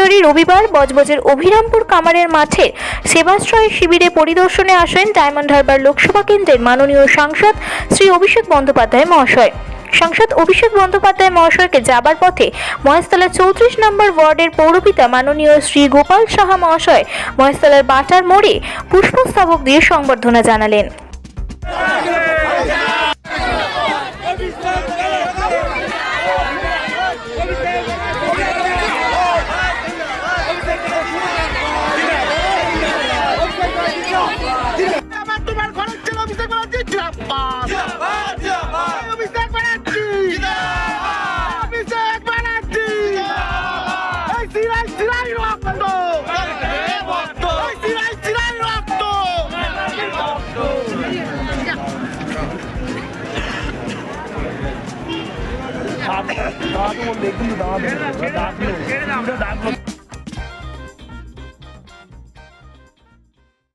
ফেব্রুয়ারি রবিবার বজবজের অভিরামপুর কামারের মাঠে সেবাশ্রয় শিবিরে পরিদর্শনে আসেন ডায়মন্ড হারবার লোকসভা কেন্দ্রের মাননীয় সাংসদ শ্রী অভিষেক বন্দ্যোপাধ্যায় মহাশয়। সাংসদ অভিষেক বন্দ্যোপাধ্যায় মহাশয়কে যাবার পথে মহেশতলা 34 নম্বর ওয়ার্ডের পৌরপিতা মাননীয় শ্রী গোপাল সাহা মহাশয় মহেশতলার বাটার মোড়ে পুষ্পস্তবক দিয়ে সংবর্ধনা জানালেন। দাঁড়াতে বলতে কিন্তু দাঁড়াতে